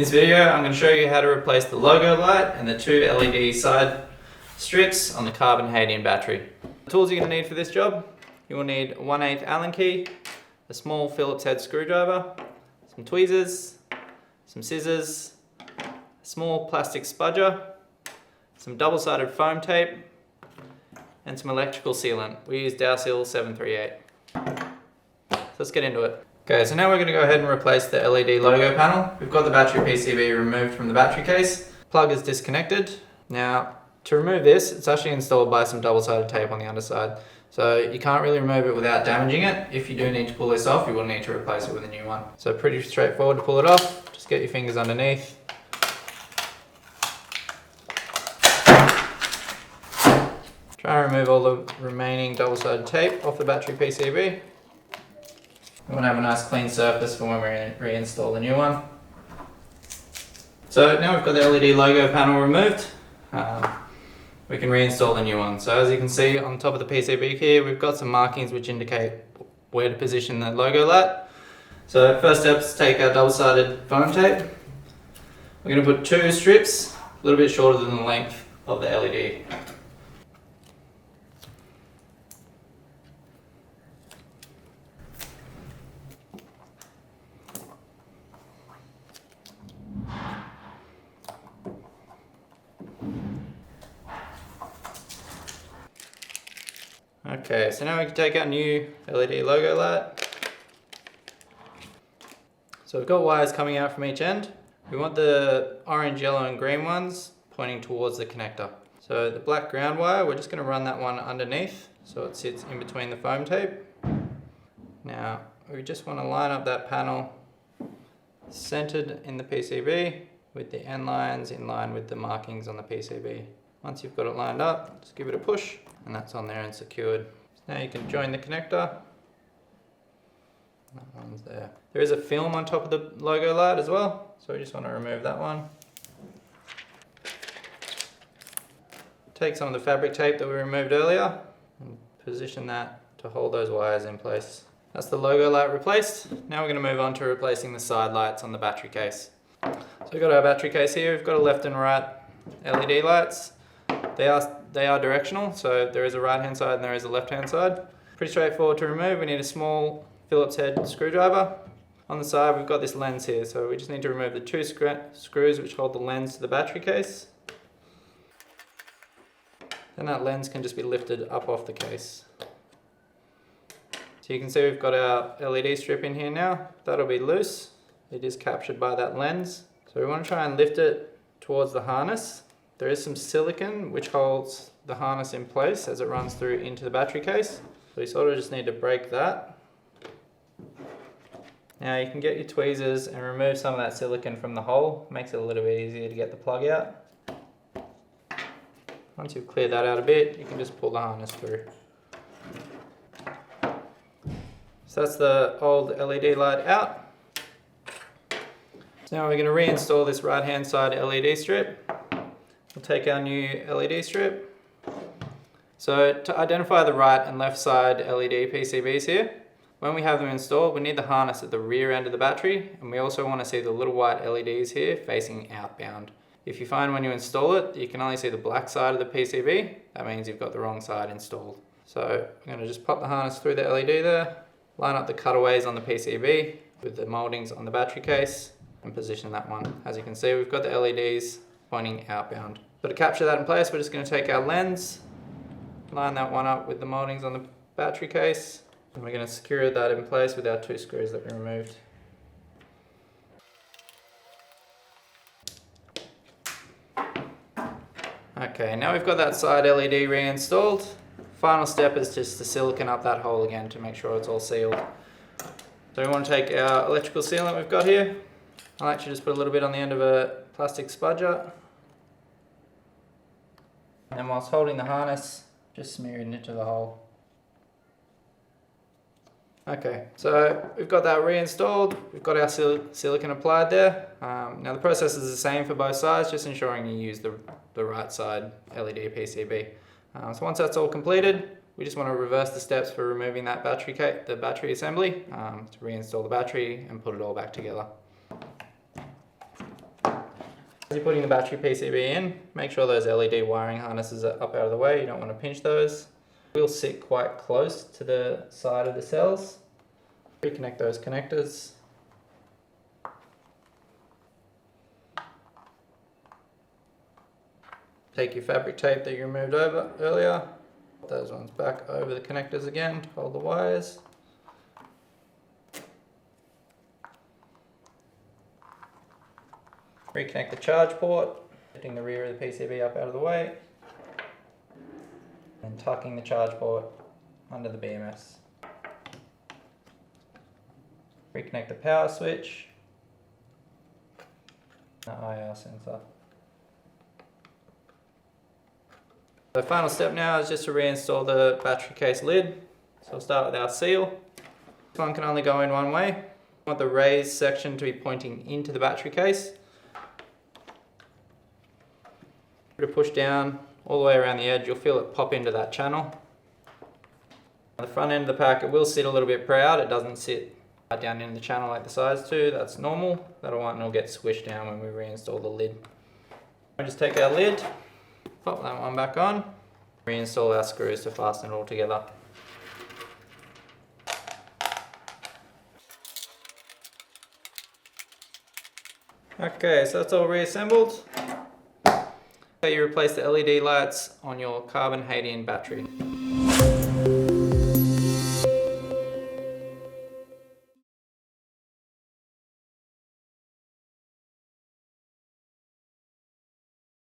this video, I'm going to show you how to replace the logo light and the two LED side strips on the Carbon Hadean battery. The tools you're going to need for this job, you will need a 1/8 Allen key, a small Phillips head screwdriver, some tweezers, some scissors, a small plastic spudger, some double-sided foam tape, and some electrical sealant. We use Dowsil 738. So let's get into it. Okay, so now we're going to go ahead and replace the LED logo panel. We've got the battery PCB removed from the battery case. Plug is disconnected. Now, to remove this, it's actually installed by some double-sided tape on the underside. So you can't really remove it without damaging it. If you do need to pull this off, you will need to replace it with a new one. So pretty straightforward to pull it off. Just get your fingers underneath. Try and remove all the remaining double-sided tape off the battery PCB. We want to have a nice clean surface for when we reinstall the new one. So now we've got the LED logo panel removed, we can reinstall the new one. So as you can see on top of the PCB here, we've got some markings which indicate where to position the logo light. So first step is to take our double-sided foam tape. We're going to put two strips, a little bit shorter than the length of the LED. Okay, so now we can take our new LED logo light. So we've got wires coming out from each end. We want the orange, yellow and green ones pointing towards the connector. So the black ground wire, we're just going to run that one underneath so it sits in between the foam tape. Now we just want to line up that panel centered in the PCB with the end lines in line with the markings on the PCB. Once you've got it lined up, just give it a push and that's on there and secured. So now you can join the connector. That one's there. There is a film on top of the logo light as well, so we just want to remove that one. Take some of the fabric tape that we removed earlier and position that to hold those wires in place. That's the logo light replaced. Now we're going to move on to replacing the side lights on the battery case. So we've got our battery case here. We've got a left and right LED lights. They are directional, so there is a right hand side and there is a left hand side. Pretty straightforward to remove. We need a small Phillips head screwdriver. On the side we've got this lens here, so we just need to remove the two screws which hold the lens to the battery case. Then that lens can just be lifted up off the case. So you can see we've got our LED strip in here now. That'll be loose. It is captured by that lens. So we want to try and lift it towards the harness. There is some silicone which holds the harness in place as it runs through into the battery case. So you sort of just need to break that. Now you can get your tweezers and remove some of that silicone from the hole. Makes it a little bit easier to get the plug out. Once you've cleared that out a bit, you can just pull the harness through. So that's the old LED light out. So now we're going to reinstall this right hand side LED strip. We'll take our new LED strip. So to identify the right and left side LED PCBs here, when we have them installed, we need the harness at the rear end of the battery, and we also want to see the little white LEDs here facing outbound. If you find when you install it, you can only see the black side of the PCB, that means you've got the wrong side installed. So I'm going to just pop the harness through the LED there, line up the cutaways on the PCB with the mouldings on the battery case, and position that one. As you can see, we've got the LEDs pointing outbound. So to capture that in place, we're just going to take our lens, line that one up with the mouldings on the battery case, and we're going to secure that in place with our two screws that we removed. Okay, now we've got that side LED reinstalled. Final step is just to silicone up that hole again to make sure it's all sealed. So we want to take our electrical sealant we've got here. I'll actually just put a little bit on the end of a plastic spudger. And whilst holding the harness, just smear it into the hole. Okay, so we've got that reinstalled. We've got our silicone applied there. Now the process is the same for both sides, just ensuring you use the right side LED PCB. So once that's all completed, we just want to reverse the steps for removing that the battery assembly to reinstall the battery and put it all back together. As you're putting the battery PCB in, make sure those LED wiring harnesses are up out of the way. You don't want to pinch those. We'll sit quite close to the side of the cells. Reconnect those connectors. Take your fabric tape that you removed over earlier, put those ones back over the connectors again to hold the wires. Reconnect the charge port, lifting the rear of the PCB up out of the way, and tucking the charge port under the BMS. Reconnect the power switch, the IR sensor. The final step now is just to reinstall the battery case lid. So we'll start with our seal. This one can only go in one way. We want the raised section to be pointing into the battery case. To push down all the way around the edge, you'll feel it pop into that channel. On the front end of the pack, it will sit a little bit proud. It doesn't sit down in the channel like the sides do. That's normal. It'll get squished down when we reinstall the lid. We'll just take our lid, pop that one back on, reinstall our screws to fasten it all together. Okay, so that's all reassembled. So you replace the LED lights on your carbon Hadean battery.